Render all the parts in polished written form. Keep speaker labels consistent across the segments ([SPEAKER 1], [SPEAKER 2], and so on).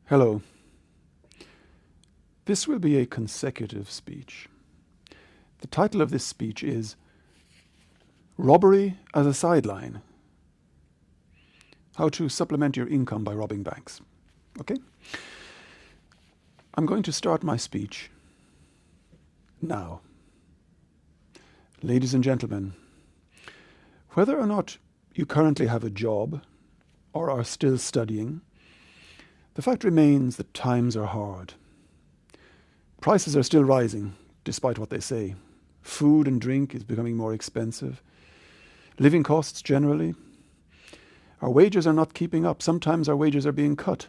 [SPEAKER 1] Hello. This will be a consecutive speech. The title of this speech is Robbery as a Sideline. How to supplement your income by robbing banks. Okay? I'm going to start my speech now. Ladies and gentlemen, whether or not you currently have a job or are still studying, the fact remains that times are hard. Prices are still rising, despite what they say. Food and drink is becoming more expensive. Living costs generally. Our wages are not keeping up. Sometimes our wages are being cut.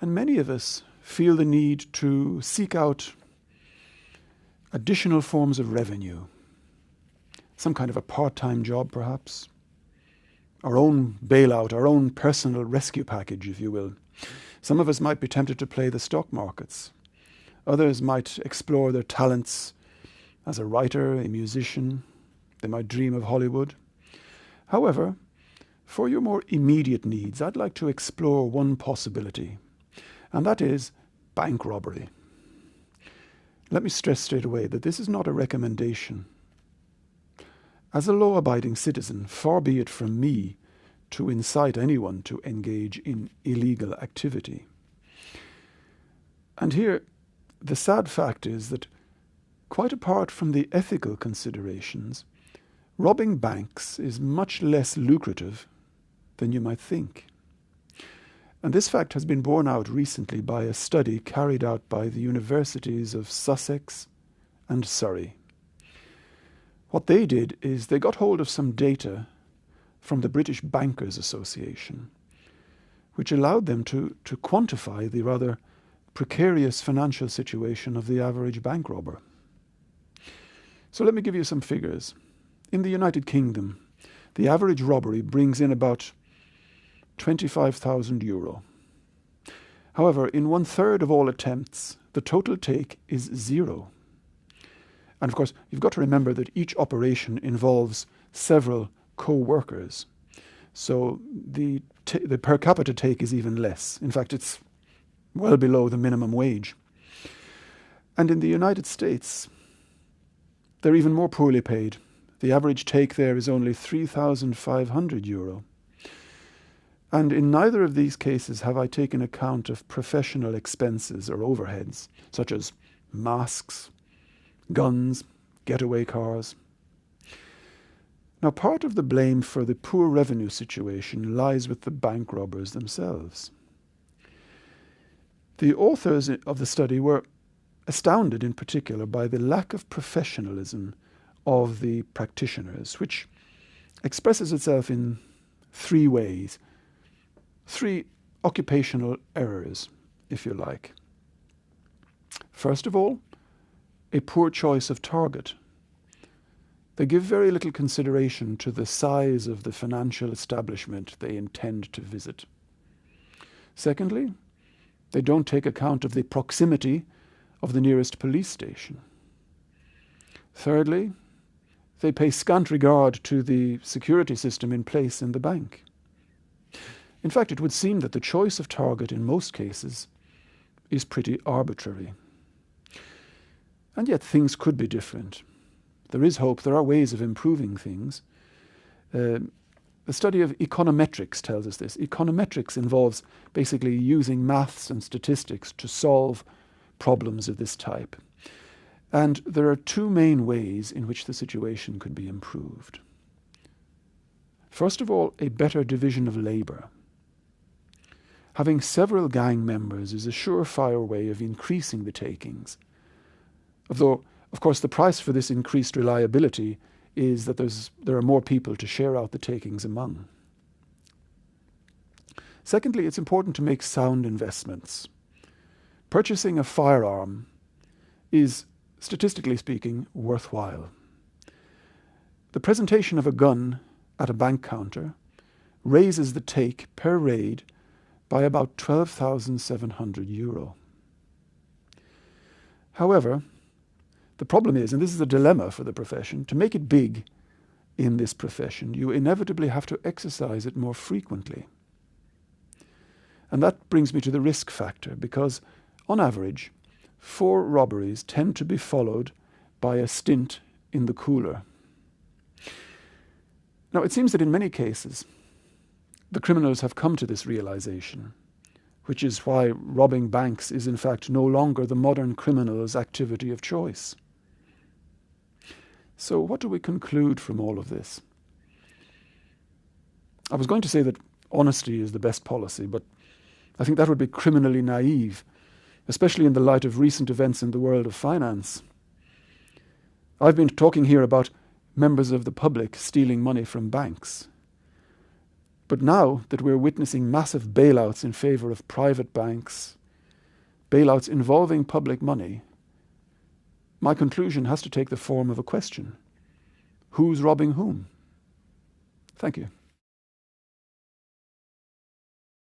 [SPEAKER 1] And many of us feel the need to seek out additional forms of revenue. Some kind of a part-time job, perhaps. Our own bailout, our own personal rescue package, if you will. Some of us might be tempted to play the stock markets. Others might explore their talents as a writer, a musician. They might dream of Hollywood. However, for your more immediate needs, I'd like to explore one possibility, and that is bank robbery. Let me stress straight away that this is not a recommendation. As a law-abiding citizen, far be it from me to incite anyone to engage in illegal activity. And here, the sad fact is that, quite apart from the ethical considerations, robbing banks is much less lucrative than you might think. And this fact has been borne out recently by a study carried out by the universities of Sussex and Surrey. What they did is they got hold of some data from the British Bankers Association, which allowed them to quantify the rather precarious financial situation of the average bank robber. So let me give you some figures. In the United Kingdom, the average robbery brings in about €25,000. However, in 1/3 of all attempts, the total take is zero. And of course, you've got to remember that each operation involves several co-workers. So the per capita take is even less. In fact, it's well below the minimum wage. And in the United States, they're even more poorly paid. The average take there is only €3,500. And in neither of these cases have I taken account of professional expenses or overheads, such as masks, guns, getaway cars. Now, part of the blame for the poor revenue situation lies with the bank robbers themselves. The authors of the study were astounded in particular by the lack of professionalism of the practitioners, which expresses itself in three ways, three occupational errors, if you like. First of all, a poor choice of target. They give very little consideration to the size of the financial establishment they intend to visit. Secondly, they don't take account of the proximity of the nearest police station. Thirdly, they pay scant regard to the security system in place in the bank. In fact, it would seem that the choice of target in most cases is pretty arbitrary. And yet things could be different. There is hope. There are ways of improving things. The study of econometrics tells us this. Econometrics involves basically using maths and statistics to solve problems of this type. And there are two main ways in which the situation could be improved. First of all, a better division of labour. Having several gang members is a surefire way of increasing the takings. Although, of course, the price for this increased reliability is that there are more people to share out the takings among. Secondly, it's important to make sound investments. Purchasing a firearm is, statistically speaking, worthwhile. The presentation of a gun at a bank counter raises the take per raid by about €12,700. However, the problem is, and this is a dilemma for the profession, to make it big in this profession, you inevitably have to exercise it more frequently. And that brings me to the risk factor, because on average, 4 robberies tend to be followed by a stint in the cooler. Now, it seems that in many cases, the criminals have come to this realization, which is why robbing banks is in fact no longer the modern criminal's activity of choice. So what do we conclude from all of this? I was going to say that honesty is the best policy, but I think that would be criminally naive, especially in the light of recent events in the world of finance. I've been talking here about members of the public stealing money from banks. But now that we're witnessing massive bailouts in favor of private banks, bailouts involving public money, my conclusion has to take the form of a question. Who's robbing whom? Thank you.